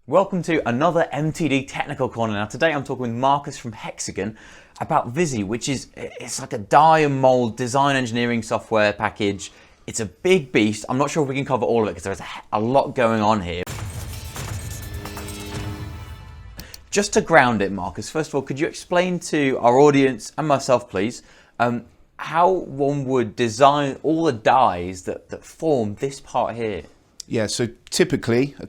Welcome to another MTD Technical Corner. Now today I'm talking with Marcus from Hexagon about VISI, which is, it's like a die and mold design engineering software package. It's a big beast. I'm not sure if we can cover all of it because there's a lot going on here. Just to ground it, Marcus, first of all, could you explain to our audience and myself, please, how one would design all the dies that form this part here? Yeah, so typically a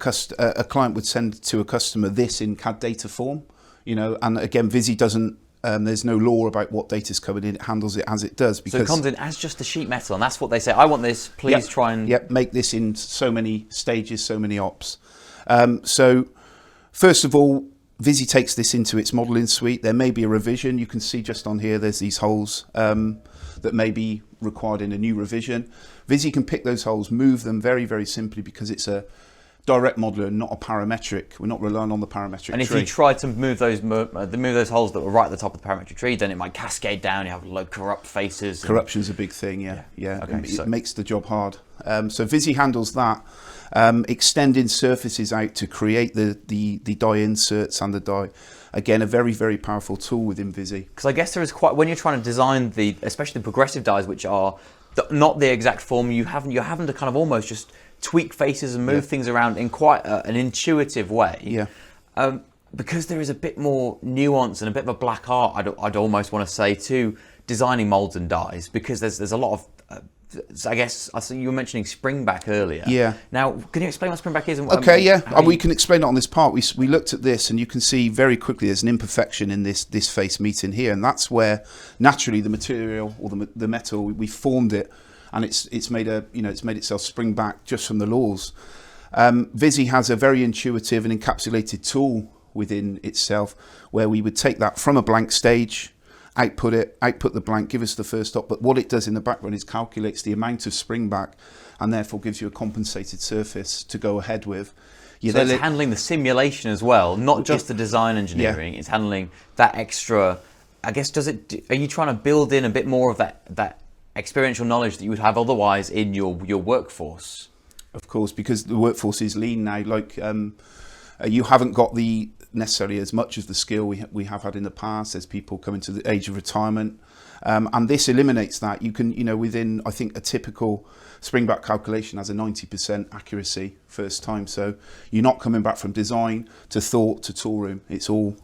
client would send to a customer this in CAD data form, and again, VISI doesn't, there's no law about what data's coming in, it handles it as it does. So it comes in as just a sheet metal, and that's what they say, I want this, please try and... Yep, make this in so many stages, so many ops. So first of all, VISI takes this into its modelling suite. There may be a revision. You can see just on here, there's these holes that may be required in a new revision. VISI can pick those holes, move them very, very simply because it's a direct modeler, not a parametric. We're not relying on the parametric tree. And if you try to move those holes that were right at the top of the parametric tree, then it might cascade down. You have low corrupt faces. Corruption's a big thing, yeah. Okay, it makes the job hard. So VISI handles that, extending surfaces out to create the die inserts and the die. Again, a very, very powerful tool within VISI. Because I guess there is quite, when you're trying to design especially the progressive dies, which are not the exact form, you're having to kind of almost just tweak faces and move things around in quite an intuitive way. Yeah. Because there is a bit more nuance and a bit of a black art, I'd almost want to say, to designing molds and dies, because there's a lot of I guess I think you were mentioning springback earlier. Yeah. Now, can you explain what springback is? And okay, yeah. We can explain it on this part. We looked at this, and you can see very quickly there's an imperfection in this face meeting here, and that's where naturally the material or the metal we formed it, and it's made itself spring back just from the laws. VISI has a very intuitive and encapsulated tool within itself where we would take that from a blank stage, output the blank, give us the first stop, but what it does in the background is calculates the amount of spring back and therefore gives you a compensated surface to go ahead with. So it's handling the simulation as well, not just the design engineering, it's handling that extra, I guess, are you trying to build in a bit more of that experiential knowledge that you would have otherwise in your workforce? Of course, because the workforce is lean now, you haven't got necessarily as much as the skill we have had in the past as people coming to the age of retirement, and this eliminates that. You can, within, I think a typical springback calculation has a 90% accuracy first time, so you're not coming back from design to thought to tool room. It's all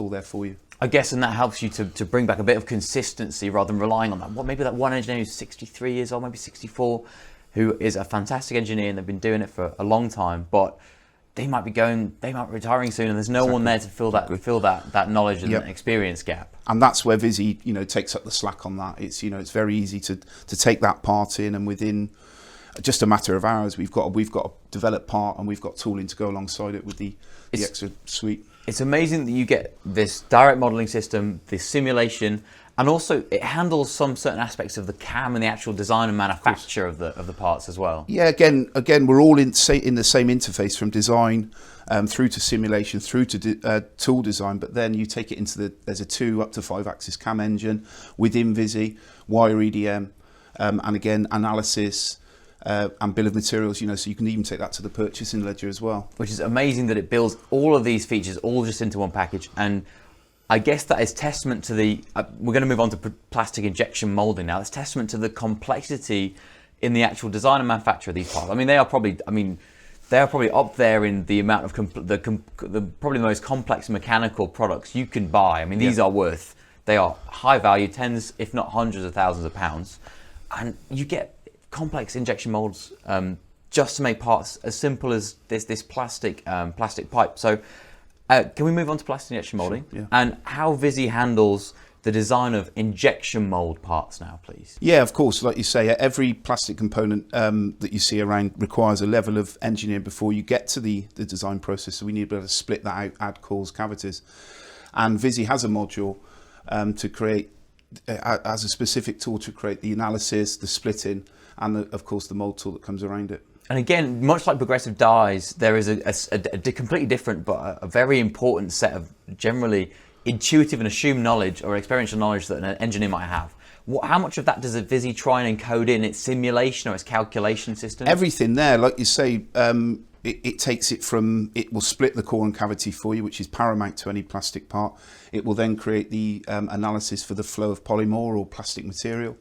there for you, I guess, and that helps you to bring back a bit of consistency rather than relying on that. Maybe that one engineer who's 63 years old, maybe 64, who is a fantastic engineer and they've been doing it for a long time, but they might be retiring soon, and there's no one there to fill that knowledge and experience gap. And that's where VISI, takes up the slack on that. It's very easy to take that part in, and within just a matter of hours, we've got a developed part, and we've got tooling to go alongside it with the extra suite. It's amazing that you get this direct modeling system, this simulation, and also it handles some certain aspects of the CAM and the actual design and manufacture of the parts as well. Yeah, again, we're all in the same interface from design through to simulation, through to tool design. But then you take it into there's a 2 up to 5 axis CAM engine within VISI, wire EDM, and again analysis. And bill of materials, so you can even take that to the purchasing ledger as well. Which is amazing that it builds all of these features all just into one package. And I guess that is testament to we're going to move on to plastic injection molding now. It's testament to the complexity in the actual design and manufacture of these parts. I mean, they are probably up there in the amount of probably the most complex mechanical products you can buy. I mean, these they are high value, tens if not hundreds of thousands of pounds, and you get complex injection molds just to make parts as simple as this plastic pipe. So can we move on to plastic injection molding? Sure, yeah. And how VISI handles the design of injection mold parts now, please? Yeah, of course. Like you say, every plastic component that you see around requires a level of engineering before you get to the design process. So we need to be able to split that out, add cores, cavities. And VISI has a module to create, as a specific tool to create the analysis, the splitting, and of course the mold tool that comes around it. And again, much like progressive dies, there is a completely different but a very important set of generally intuitive and assumed knowledge or experiential knowledge that an engineer might have. How much of that does a VISI try and encode in its simulation or its calculation system? Everything there, like you say, it takes it from, it will split the core and cavity for you, which is paramount to any plastic part. It will then create the analysis for the flow of polymer or plastic material.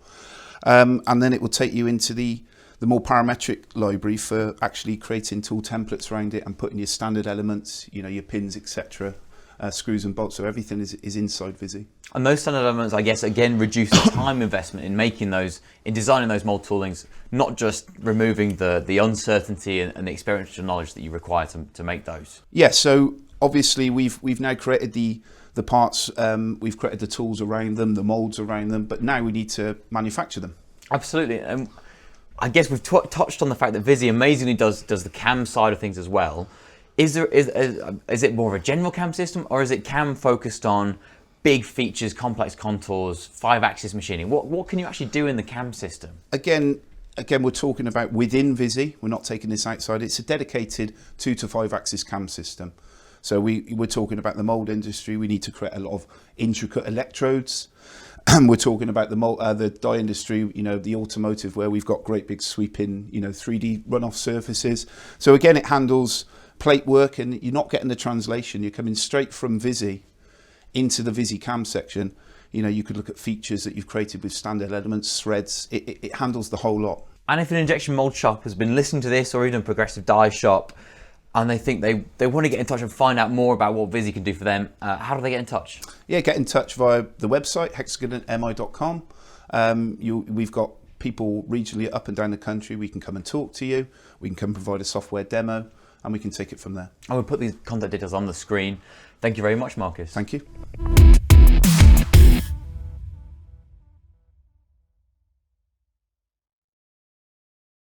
And then it will take you into the more parametric library for actually creating tool templates around it and putting your standard elements, you know, your pins, etc., screws and bolts. So everything is inside VISI. And those standard elements, I guess, again, reduce the time investment in making those, in designing those mold toolings, not just removing the uncertainty and the experiential knowledge that you require to make those. Yeah, so obviously we've now created the parts, we've created the tools around them, the molds around them, but now we need to manufacture them. Absolutely. I guess we've touched on the fact that VISI amazingly does the CAM side of things as well. Is it more of a general CAM system, or is it CAM focused on big features, complex contours, 5-axis machining? What can you actually do in the CAM system? Again, we're talking about within VISI. We're not taking this outside. It's a dedicated 2 to 5-axis CAM system. So we're talking about the mold industry. We need to create a lot of intricate electrodes. We're talking about the die industry, you know, the automotive, where we've got great big sweeping, you know, 3D runoff surfaces. So again, it handles plate work, and you're not getting the translation. You're coming straight from VISI into the VISI CAM section. You know, you could look at features that you've created with standard elements, threads. It handles the whole lot. And if an injection mold shop has been listening to this, or even a progressive die shop, and they think they want to get in touch and find out more about what VISI can do for them, how do they get in touch? Yeah, get in touch via the website, hexagonmi.com. We've got people regionally up and down the country. We can come and talk to you. We can come provide a software demo, and we can take it from there. And we'll put these contact details on the screen. Thank you very much, Marcus. Thank you.